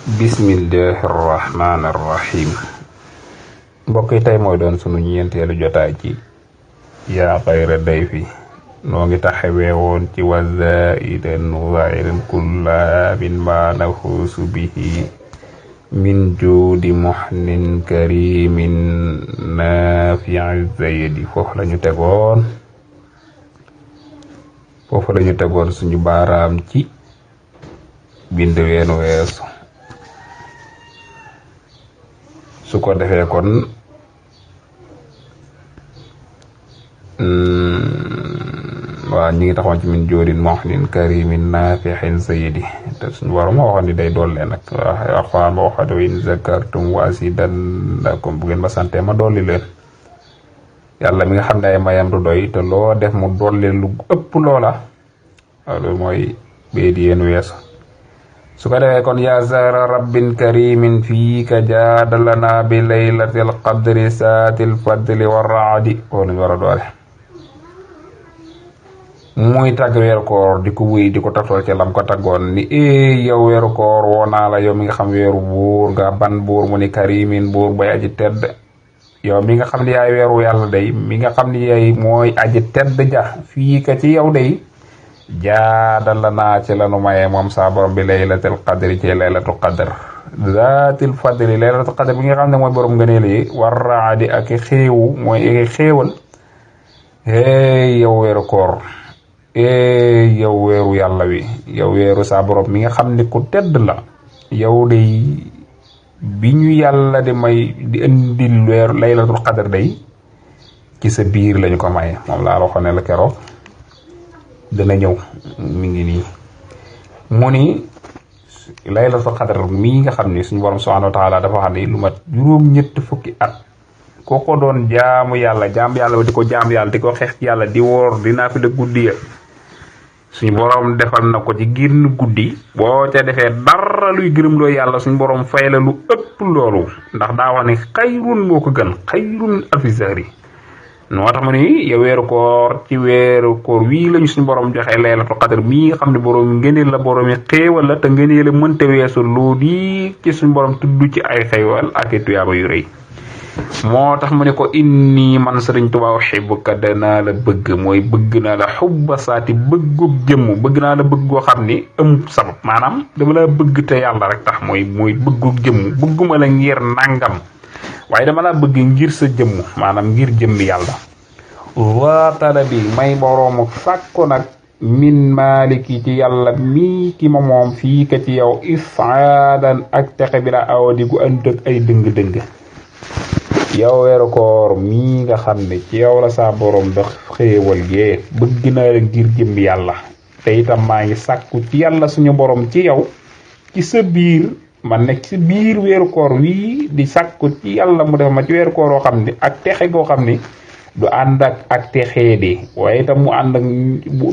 bismillahi rahmaani rahim. mbokk yi tey mooy doon sunu ñeenteelu jotaay ci yaa xayra dayfi. noo ngi taxawee woon ci wazaidan zairin kulla min ma nafuusu bihi min juudi muhnin karimin nafi'i zaydi. foofu lañu tegoon suñu baaraam ci bind weenu weesu. su ko defee kon waaw ñi ngi taxoon ci min joodin muhnin karimin nafi'in sayidi. te suñu waroon ma waxoon ni day dolli nag waxaan ma waxoon wa in zakartum wa azidannakum bu ngeen ma sante ma dolli leen. yàlla mi nga xam ne ay mayam du doy te loo def mu dolli lu ëpp loola. waaw loolu mooy bee di yéen weesu. su ko defee kon yaa zahra rabbin karimin fiika jaadalana bi laylatil qadri saatil fadli wa raadi. loolu lañu war a doole. muy tagg weeru koor di ko wuy di ko taftal ci lam ko taggoon ni yow weeru koor woo naa la yow mi nga xam weeru buur nga ban buur mu ni karimin buur bay aji tedd. yow mi nga xam ne yaay weeru yàlla day mi nga xam ne yaay mooy aji tedd ja fiika ci yow day jaadal la naa ci lanu maye moom saa borom bi laylatul qadri ci laylatul qadr zaatil fadli laylatul qadr bi nga xam ne mooy borom ngëneel yi war raadi ak xéewu mooy ak xéewal. yow weeru koor yow weeru yàlla wi yow weeru saa borom mi nga xam ne ku tedd la. yow day bi ñu yàlla di may di indil weeru laylatul qadr day ci sa biir lañu ko maye. moom laa waxoon ne la keroog dana ñëw mi ngi nii mu ni laylatul qadr mii nga xam ni suñu borom subhanahu wa taala dafa xam ne lu mat juróom-ñett fukki at koo ko doon jaamu yàlla di ko jaam yàlla di ko xeex ci yàlla di woor di naafila guddi ya suñu borom defal na ko ci génn guddi boo ca defee dara luy gërëm loo yàlla suñu borom fay la lu ëpp loolu. ndax daa wax ne xayrun moo ko gën xayrun alfi zahri. noo tax ma ni yow weeru koor ci weeru koor wii lañu suñu borom joxe laylatul qadr mii nga xam ne borom ngëneel la borom yi xéewal la te ngëneel la mënta weesu lu di ci suñu borom tudd ci ay xéewal ak i tuyaaba yu rëy. moo tax mu ne ko inni man Sëriñ Tuubaa uhibbuka danaa la bëgg mooy bëgg naa la xubba saati bëggug jëmm bëgg naa la bëgg goo xam ni amul sabab maanaam dama la bëgg te yàlla rek tax mooy bëggug jëmm bëgguma la ngir nangam. waaye dama laa bëgg ngir sa jëmm maanaam ngir jëmmi yàlla. waatala bi may boroomu sàkku nag min maaliki ci yàlla mii ki ma moom fii ka ci yow isaadan ak texe bi la awadi gu ànd ak ay dëng-dëng. yow weeru koor mii nga xam ne ci yow la saa boroom da xéewal gee bëgg naa la ngir jëmmi yàlla. te itam maa ngi sàkku ci yàlla suñu borom ci yow ci sa biir man nekk ci biir weeru koor wii di sàkku ci yàlla mu def ma ci weeru koor oo xam ni ak texe goo xam ni du ànd ak texee di waaye itam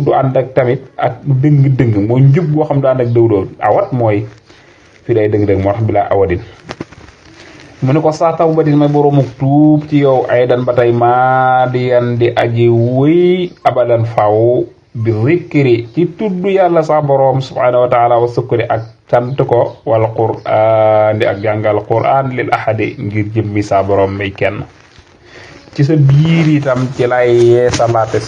du ànd ak tamit ak dëng-dëng mooy njub goo xam du ànd ak dëw awat mooy fi day dëng-dëng moo tax bi laa awadin mu ne ko sax taw batin may boroomu tuub ci yow ay dan ba tey maa di yan di aji wéy abadan faw bi zikri ci tudd yàlla sax boroom subhanahu wa taala wa sukkuri ak sant ko wal qur'an di ak jàngal qur'an lil ahadi ngir jëmmi sa borom may kenn. ci sa biir itam ci lay yeesalaate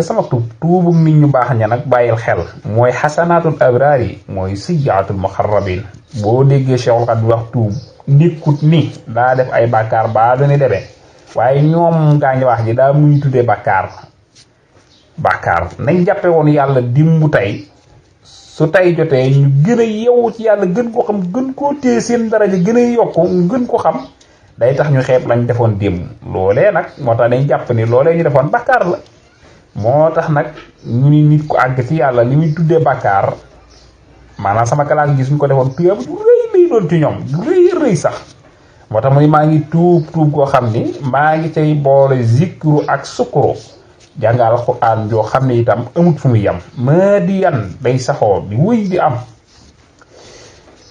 sama tuub tuubug nit ñu baax ña nag bàyyil xel mooy xasanaatul abraar yi mooy sayyiatul muqarrabin. boo déggee Cheikhul Khadim wax tuub nekkut ni daa def ay bàkkaar baa dani demee waaye ñoom gaañ wax ji daa muy tuddee bàkkaar nañ jàppe woon yàlla dimbu tey su tey jotee ñu gën a yeewu ci yàlla gën ko xam gën koo téye seen daraja gën a yokku gën ko xam day tax ñu xeeb lañ defoon démb. loolee nag moo tax dañ jàpp ni loolee ñu defoon bàkkaar la. moo tax nag ñu ni nit ku àgg ci yàlla li muy tuddee bàkkaar maanaam sama classe gi suñ ko defoon tuyaaba du rëy lay doon ci ñoom du rëy sax. moo tax muy maa ngi tuub koo xam ni maa ngi cay boole zikru ak sukuru jàngal alxuraan joo xam ne itam amut fu muy yam maa di yan day saxoo di wëy di am.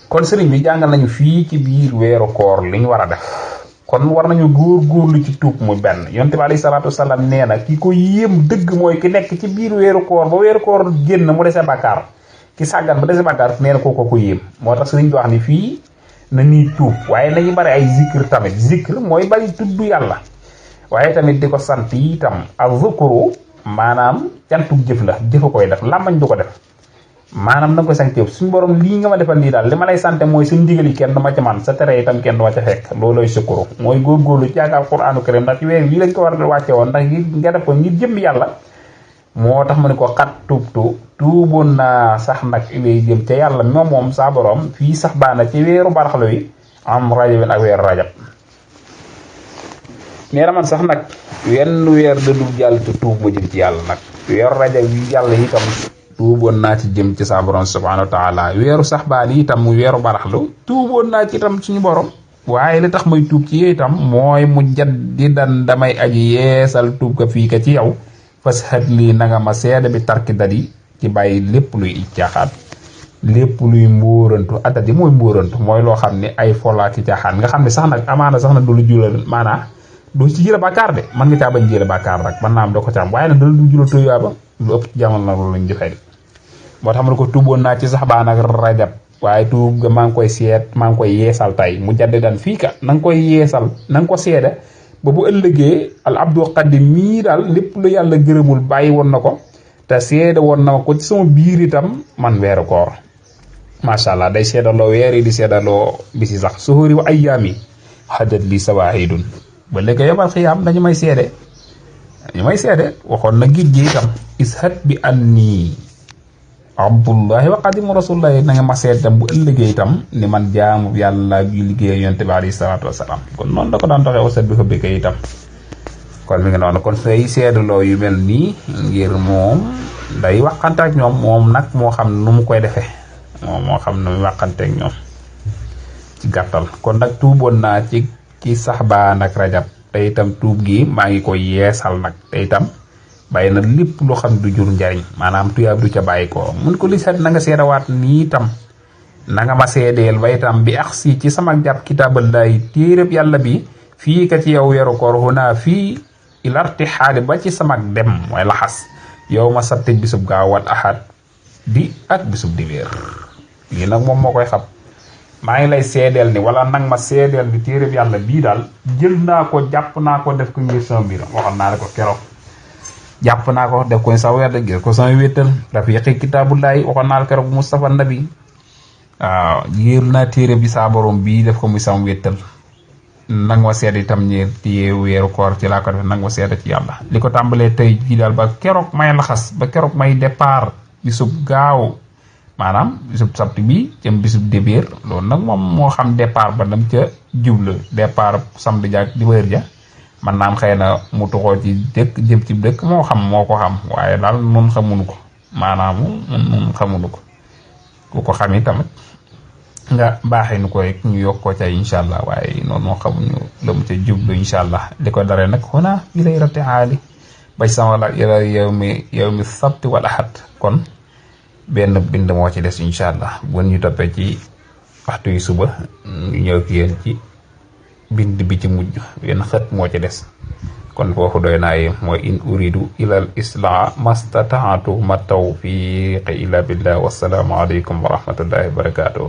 kon sëriñ bi jàngal nañu fii ci biir weeru koor li ñu war a def. kon war nañu góorgóorlu ci tuub mu benn. yonent bi alayhi salaatu wasalaam nee na ki ko yéem dëgg mooy ki nekk ci biir weeru koor ba weeru koor génn mu dese bàkkaar ki sàggan ba dese bàkkaar nee na ko yéem moo tax sëriñ bi wax ni fii na ñuy tuub waaye nañu bari ay zikr tamit. Zikr mooy bari tudd yàlla waaye tamit di ko sant itam ak zukuru maanaam cantug jëf la jëfa koy def làmmañ du ko def maanaam na nga koy sant yëpp suñu borom lii nga ma defal lii daal li ma lay sante mooy suñ ndigal yi kenn du ma ca man sa tere itam kenn du ma ca fekk loolooy sukuru mooy góorgóorlu ci jàng alquraanu karim ndax ci weer wi lañ ko war a wàcce woon ndax nga def ko ngir jëm yàlla moo tax ma ne ko xat tuuboon naa sax nag ilay jëm ca yàlla moom saa borom fii sax baana ci weeru baraxlu wi am rajabin ak weeru rajab nee na man sax nag wenn weer dëddu jàll te tuub ma jëm ci yàlla nag weeru rajab yi yàlla itam tuuboon naa ci jëm ci sa borom subhanahu wa taala weeru sax baan itam mu weeru baraxlu tuuboon naa ci itam suñu borom waaye li tax may tuub ci yee itam mooy mu jaddidan damay aji yeesal tuub ka fii ka ci yow fashat lii na nga ma seede bi tarki dadi ci bàyyi lépp luy caaxaan lépp luy mbóorantu addadi mooy mbóorantu mooy loo xam ne ay folaaki caaxaan nga xam ne sax nag amaana sax nag du lu julal maanaa du ci jële bàkkaar de mën nga caa bañ jële bàkkaar rek mën naa am doo ko ca am waaye nag dala du jula tëyaa ba lu ëpp ci jamono nag loolu lañ jëfee de moo tax ma ne ko tuuboon naa ci sax baan ak rajab waaye tuub ga maa ngi koy seet maa ngi koy yeesal tay mu jaddidan fii ka na nga koy yeesal na nga ko seede ba bu ëllëgee al abdul qadim mii daal lépp lu yàlla gërëmul bàyyi woon na ko te seede woon na ko ci sama biir itam man weeru koor macha allah day seedaloo weer yi di seedaloo bisi sax suhuri wa ayyaami xajat li sawaahidun ba léegi yomal xiyaam dañu may seede waxoon na géej gi itam ishat bi anni abdullahi wa qadimu rasulillahi na nga ma seede itam bu ëllëgee itam ni man jaamu yàlla bi liggéey yonte bi alayhi salaatu wasalaam kon noonu la ko daan doxee wasat bi ko békkee itam kon mi ngi noonu kon say seedaloo yu mel nii ngir moom day waxante ak ñoom moom nag moo xam nu mu koy defee moo xam nu mu waxante ak ñoom ci gàttal kon nag tuuboon naa ci sax baa nag rajab te itam tuub gi maa ngi koy yeesal nag te itam bàyyi na lépp loo xam du jur njariñ maanaam tuyaab du ca bàyyi ko mun ko li seet na nga seedawaat nii itam na nga ma seedeel ba itam bi axsi ci sama jàpp kitaaballahi téereb yàlla bi fii ka ci yow weeru koor huna fii ilarti xaali ba ci sama dem mooy laxas yow ma sabti bisub gaawal ahad di ak bisub dibéer lii nag moom moo koy xam maa ngi lay seedeel ni wala nag ma seedeel ni téereb yàlla bii daal jël naa ko jàpp naa ko def ko ngir sama mbir waxoon naa la ko keroog jàpp naa ko def ko sama werde gis ko sama wéttal rafiqi kitaabullahi waxoon naa la keroog Mustafa Nabi waaw yéeru naa téere bi saa borom bii def ko muy sama wéttal nag ma seede itam ñeer téye weeru koor ci laa ko def nag ma seede ci yàlla li ko tàmbalee tey jii daal ba keroog may laxas ba keroog may départ bisub gaaw maanaam bisub sabti bi jëm bisub débéer loolu nag moom moo xam départ ba dam ca jubla départ samedi jaak dibéer ja man naam xëy na mu tuxoo ci dëkk jëm ci dëkk moo xam moo ko xam waaye daal nun xamuñu ko maanaam nun xamuñu ko ku ko xam tamit nga baaxee nu ko rek ñu yokkoo ca incha allah waaye noonu moo xamuñu la mu ca jublu incha allah li ko daree nag xanaa yi lay rate xaali bay sama la yow mi sabti wal ahad kon benn bind moo ci des incha allah bu ñu toppee ci waxtu yi suba ñu ñëw ki yéen ci bind bi ci mujj benn xët moo ci des kon foofu doy naa yem mooy in uridu ilal islah mastataatu ma tawfiqi illa billah wassalaamu aleykum wa rahmatullahi wa barakatuh